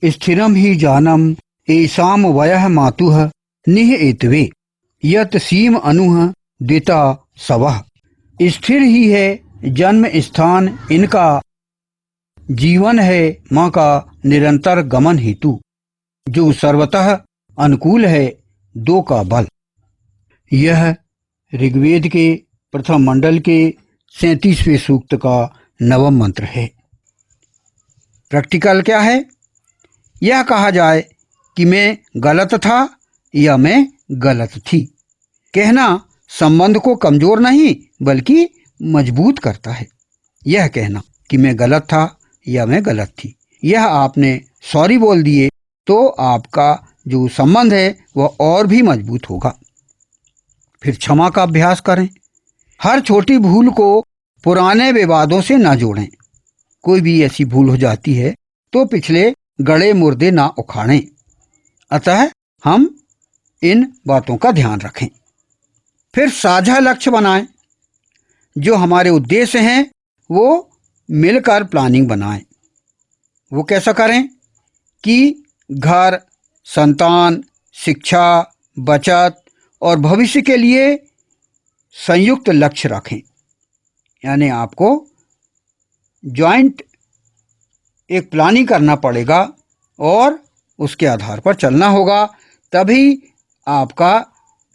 स्थिरम ही जानम एसाम वयः मातुः निह एतवे यत सीम अनुह द्विता सवः। स्थिर ही है जन्म स्थान इनका, जीवन है माँ का निरंतर गमन हेतु, जो सर्वतः अनुकूल है दो का बल। यह ऋग्वेद के प्रथम मंडल के 37वें सूक्त का 9वां मंत्र है। प्रैक्टिकल क्या है? यह कहा जाए कि मैं गलत था या मैं गलत थी। कहना संबंध को कमजोर नहीं बल्कि मजबूत करता है। यह कहना कि मैं गलत था या मैं गलत थी, यह आपने सॉरी बोल दिए तो आपका जो संबंध है वह और भी मजबूत होगा। फिर क्षमा का अभ्यास करें। हर छोटी भूल को पुराने विवादों से न जोड़ें। कोई भी ऐसी भूल हो जाती है तो पिछले गड़े मुर्दे ना उखाड़ें। अतः हम इन बातों का ध्यान रखें। फिर साझा लक्ष्य बनाएं। जो हमारे उद्देश्य हैं वो मिलकर प्लानिंग बनाएं। वो कैसा करें कि घर, संतान, शिक्षा, बचत और भविष्य के लिए संयुक्त लक्ष्य रखें। यानी आपको जॉइंट एक प्लानिंग करना पड़ेगा और उसके आधार पर चलना होगा, तभी आपका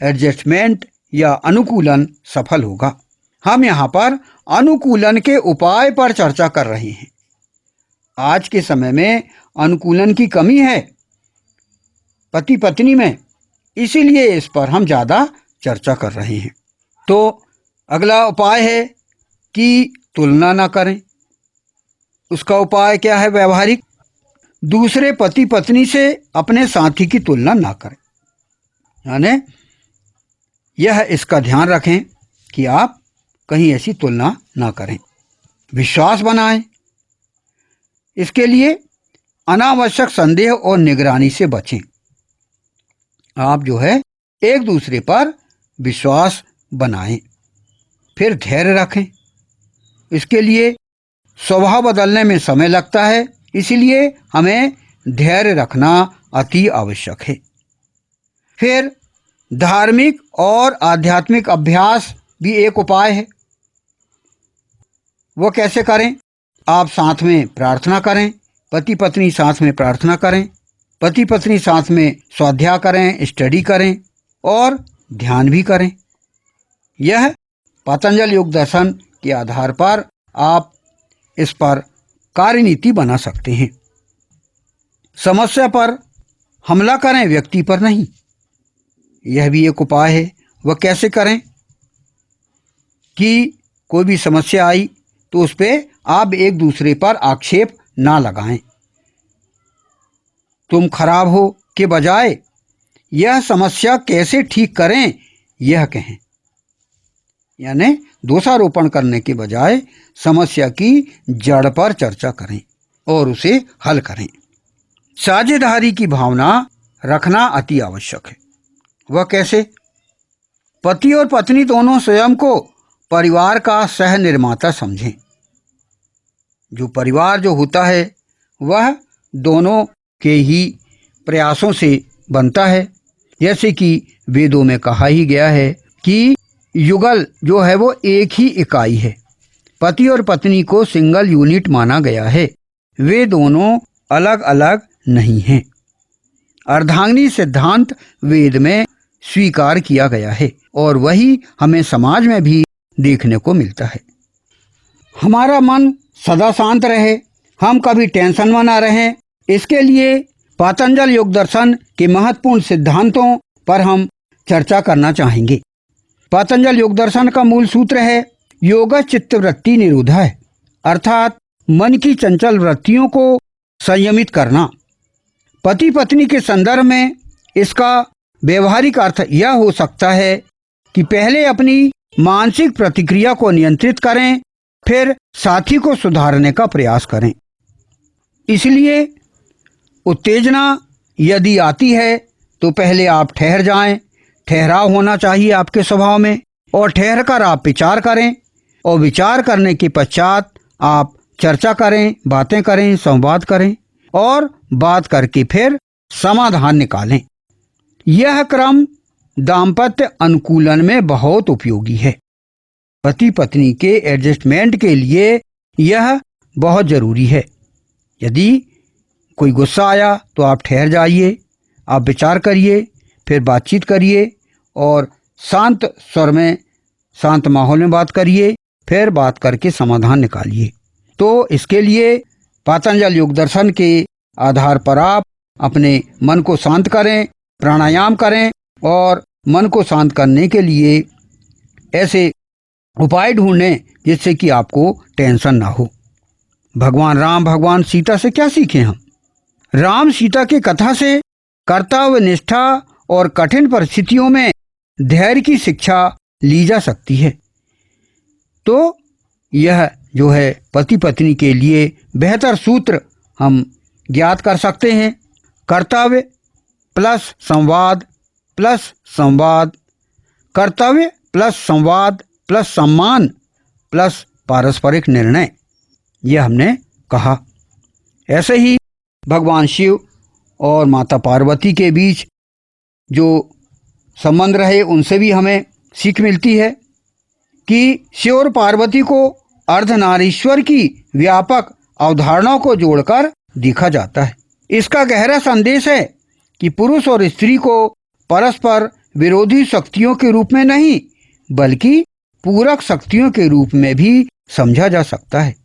एडजस्टमेंट या अनुकूलन सफल होगा। हम यहाँ पर अनुकूलन के उपाय पर चर्चा कर रहे हैं। आज के समय में अनुकूलन की कमी है पति पत्नी में, इसीलिए इस पर हम ज़्यादा चर्चा कर रहे हैं। तो अगला उपाय है कि तुलना ना करें। उसका उपाय क्या है? व्यवहारिक, दूसरे पति पत्नी से अपने साथी की तुलना ना करें। यानी यह इसका ध्यान रखें कि आप कहीं ऐसी तुलना ना करें। विश्वास बनाएं। इसके लिए अनावश्यक संदेह और निगरानी से बचें। आप जो है एक दूसरे पर विश्वास बनाएं। फिर धैर्य रखें। इसके लिए स्वभाव बदलने में समय लगता है, इसलिए हमें धैर्य रखना अति आवश्यक है। फिर धार्मिक और आध्यात्मिक अभ्यास भी एक उपाय है। वो कैसे करें? आप साथ में प्रार्थना करें। पति पत्नी साथ में प्रार्थना करें। पति पत्नी साथ में स्वाध्याय करें, स्टडी करें और ध्यान भी करें। यह पतंजलि योग दर्शन के आधार पर आप इस पर कार्यनीति बना सकते हैं। समस्या पर हमला करें, व्यक्ति पर नहीं। यह भी एक उपाय है। वह कैसे करें कि कोई भी समस्या आई तो उस पर आप एक दूसरे पर आक्षेप ना लगाएं। तुम खराब हो के बजाय यह समस्या कैसे ठीक करें यह कहें। यानी दोषारोपण करने के बजाय समस्या की जड़ पर चर्चा करें और उसे हल करें। साझेदारी की भावना रखना अति आवश्यक है। वह कैसे? पति और पत्नी दोनों स्वयं को परिवार का सह निर्माता समझें। जो परिवार जो होता है वह दोनों के ही प्रयासों से बनता है। जैसे कि वेदों में कहा ही गया है कि युगल जो है वो एक ही इकाई है। पति और पत्नी को सिंगल यूनिट माना गया है। वे दोनों अलग अलग नहीं हैं। अर्धांगिनी सिद्धांत वेद में स्वीकार किया गया है और वही हमें समाज में भी देखने को मिलता है। हमारा मन सदा शांत रहे, हम कभी टेंशन में ना रहें, इसके लिए पतंजलि योग दर्शन के महत्वपूर्ण सिद्धांतों पर हम चर्चा करना चाहेंगे। पतंजलि योग दर्शन का मूल सूत्र है योग चित्त वृत्ति निरोधा है, अर्थात मन की चंचल वृत्तियों को संयमित करना। पति पत्नी के संदर्भ में इसका व्यवहारिक अर्थ यह हो सकता है कि पहले अपनी मानसिक प्रतिक्रिया को नियंत्रित करें, फिर साथी को सुधारने का प्रयास करें। इसलिए उत्तेजना यदि आती है तो पहले आप ठहर जाएं। ठहराव होना चाहिए आपके स्वभाव में और ठहर कर आप विचार करें और विचार करने के पश्चात आप चर्चा करें, बातें करें, संवाद करें। और बात करके फिर समाधान निकालें। यह क्रम दाम्पत्य अनुकूलन में बहुत उपयोगी है। पति पत्नी के एडजस्टमेंट के लिए यह बहुत जरूरी है। यदि कोई गुस्सा आया तो आप ठहर जाइए, आप विचार करिए, फिर बातचीत करिए और शांत स्वर में, शांत माहौल में बात करिए, फिर बात करके समाधान निकालिए। तो इसके लिए पातंजल योग दर्शन के आधार पर आप अपने मन को शांत करें, प्राणायाम करें और मन को शांत करने के लिए ऐसे उपाय ढूंढें जिससे कि आपको टेंशन ना हो। भगवान राम भगवान सीता से क्या सीखें हम? राम सीता की कथा से कर्तव्य निष्ठा और कठिन परिस्थितियों में धैर्य की शिक्षा ली जा सकती है। तो यह जो है पति पत्नी के लिए बेहतर सूत्र हम ज्ञात कर सकते हैं। कर्तव्य प्लस संवाद प्लस संवाद, कर्तव्य प्लस संवाद प्लस सम्मान प्लस पारस्परिक निर्णय, यह हमने कहा। ऐसे ही भगवान शिव और माता पार्वती के बीच जो संबंध रहे उनसे भी हमें सीख मिलती है कि शिव और पार्वती को अर्धनारीश्वर की व्यापक अवधारणाओं को जोड़कर देखा जाता है। इसका गहरा संदेश है कि पुरुष और स्त्री को परस्पर विरोधी शक्तियों के रूप में नहीं बल्कि पूरक शक्तियों के रूप में भी समझा जा सकता है।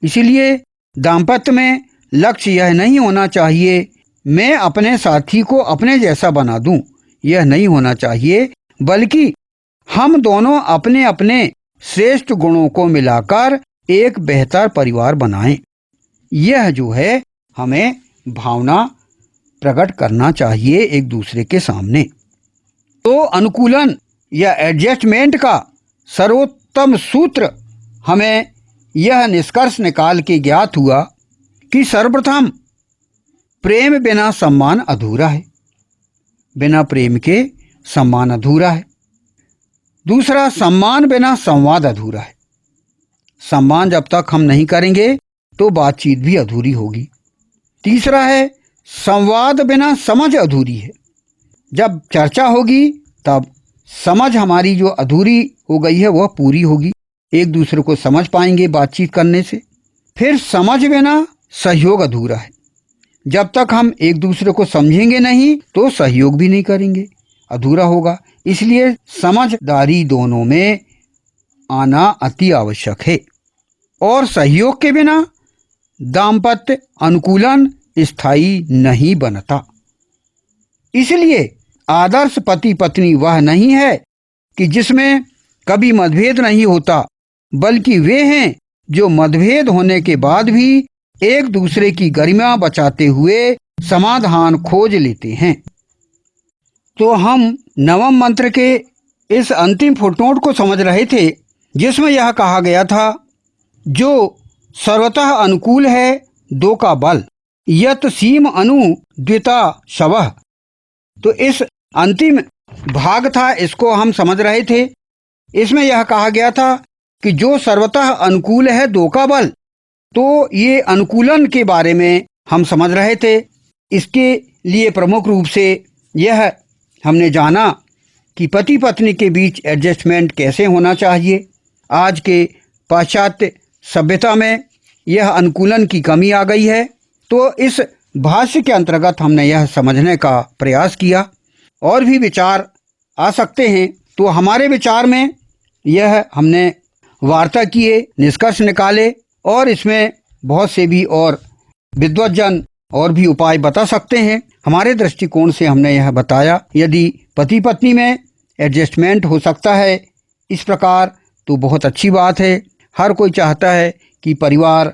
इसीलिए दाम्पत्य में लक्ष्य यह नहीं होना चाहिए मैं अपने साथी को अपने जैसा बना दूं, यह नहीं होना चाहिए, बल्कि हम दोनों अपने अपने श्रेष्ठ गुणों को मिलाकर एक बेहतर परिवार बनाएं। यह जो है हमें भावना प्रकट करना चाहिए एक दूसरे के सामने। तो अनुकूलन या एडजस्टमेंट का सर्वोत्तम सूत्र हमें यह निष्कर्ष निकाल के ज्ञात हुआ कि सर्वप्रथम प्रेम बिना सम्मान अधूरा है, बिना प्रेम के सम्मान अधूरा है। दूसरा, सम्मान बिना संवाद अधूरा है। सम्मान जब तक हम नहीं करेंगे तो बातचीत भी अधूरी होगी। तीसरा है, संवाद बिना समझ अधूरी है। जब चर्चा होगी तब समझ हमारी जो अधूरी हो गई है वह पूरी होगी, एक दूसरे को समझ पाएंगे बातचीत करने से। फिर समझ बिना सहयोग अधूरा है। जब तक हम एक दूसरे को समझेंगे नहीं तो सहयोग भी नहीं करेंगे, अधूरा होगा। इसलिए समझदारी दोनों में आना अति आवश्यक है। और सहयोग के बिना दाम्पत्य अनुकूलन स्थायी नहीं बनता। इसलिए आदर्श पति पत्नी वह नहीं है कि जिसमें कभी मतभेद नहीं होता, बल्कि वे हैं जो मतभेद होने के बाद भी एक दूसरे की गरिमा बचाते हुए समाधान खोज लेते हैं। तो हम नवम मंत्र के इस अंतिम फुटनोट को समझ रहे थे जिसमें यह कहा गया था, जो सर्वतः अनुकूल है दो का बल, यत सीम अनु द्विता शवः। तो इस अंतिम भाग था, इसको हम समझ रहे थे। इसमें यह कहा गया था कि जो सर्वतः अनुकूल है दो का बल, तो ये अनुकूलन के बारे में हम समझ रहे थे। इसके लिए प्रमुख रूप से यह हमने जाना कि पति पत्नी के बीच एडजस्टमेंट कैसे होना चाहिए। आज के पाश्चात्य सभ्यता में यह अनुकूलन की कमी आ गई है। तो इस भाष्य के अंतर्गत हमने यह समझने का प्रयास किया। और भी विचार आ सकते हैं, तो हमारे विचार में यह हमने वार्ता किए, निष्कर्ष निकाले, और इसमें बहुत से भी और विद्वज्जन और भी उपाय बता सकते हैं। हमारे दृष्टिकोण से हमने यह बताया, यदि पति पत्नी में एडजस्टमेंट हो सकता है इस प्रकार तो बहुत अच्छी बात है। हर कोई चाहता है कि परिवार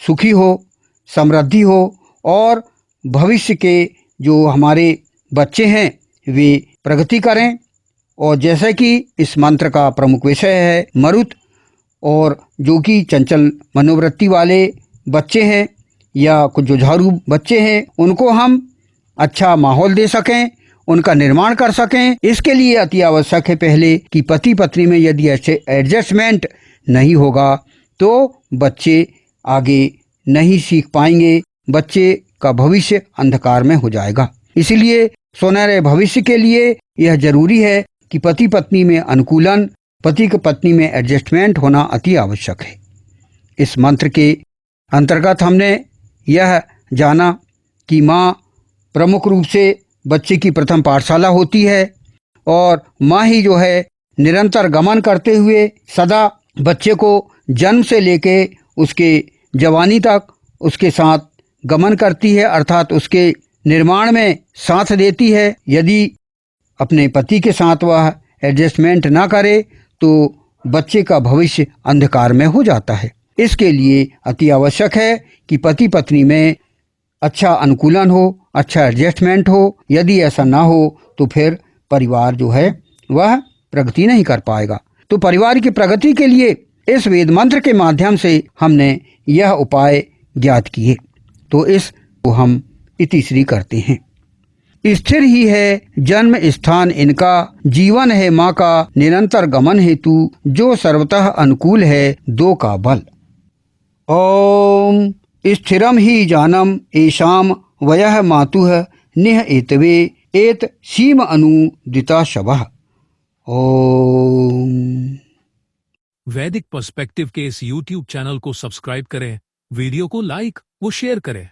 सुखी हो, समृद्धि हो और भविष्य के जो हमारे बच्चे हैं वे प्रगति करें। और जैसे कि इस मंत्र का प्रमुख विषय है मरुत, और जो कि चंचल मनोवृत्ति वाले बच्चे हैं या कुछ जुझारू बच्चे हैं, उनको हम अच्छा माहौल दे सकें, उनका निर्माण कर सकें। इसके लिए अति आवश्यक है पहले कि पति पत्नी में यदि ऐसे एडजस्टमेंट नहीं होगा तो बच्चे आगे नहीं सीख पाएंगे, बच्चे का भविष्य अंधकार में हो जाएगा। इसलिए सुनहरे भविष्य के लिए यह जरूरी है कि पति पत्नी में अनुकूलन, पति की पत्नी में एडजस्टमेंट होना अति आवश्यक है। इस मंत्र के अंतर्गत हमने यह जाना कि माँ प्रमुख रूप से बच्चे की प्रथम पाठशाला होती है और माँ ही जो है निरंतर गमन करते हुए सदा बच्चे को जन्म से लेके उसके जवानी तक उसके साथ गमन करती है, अर्थात उसके निर्माण में साथ देती है। यदि अपने पति के साथ वह एडजस्टमेंट ना करे तो बच्चे का भविष्य अंधकार में हो जाता है। इसके लिए अति आवश्यक है कि पति पत्नी में अच्छा अनुकूलन हो, अच्छा एडजस्टमेंट हो। यदि ऐसा ना हो तो फिर परिवार जो है वह प्रगति नहीं कर पाएगा। तो परिवार की प्रगति के लिए इस वेद मंत्र के माध्यम से हमने यह उपाय ज्ञात किए। तो इस को हम इतिश्री करते हैं। स्थिर ही है जन्म स्थान इनका, जीवन है माँ का निरंतर गमन हेतु, जो सर्वतः अनुकूल है दो का बल। ओम स्थिरम ही जानम एषाम वयः मातुः निह एतवे एत सीम अनुदिता शवः। ओम। वैदिक पर्सपेक्टिव के इस YouTube चैनल को सब्सक्राइब करें, वीडियो को लाइक व शेयर करें।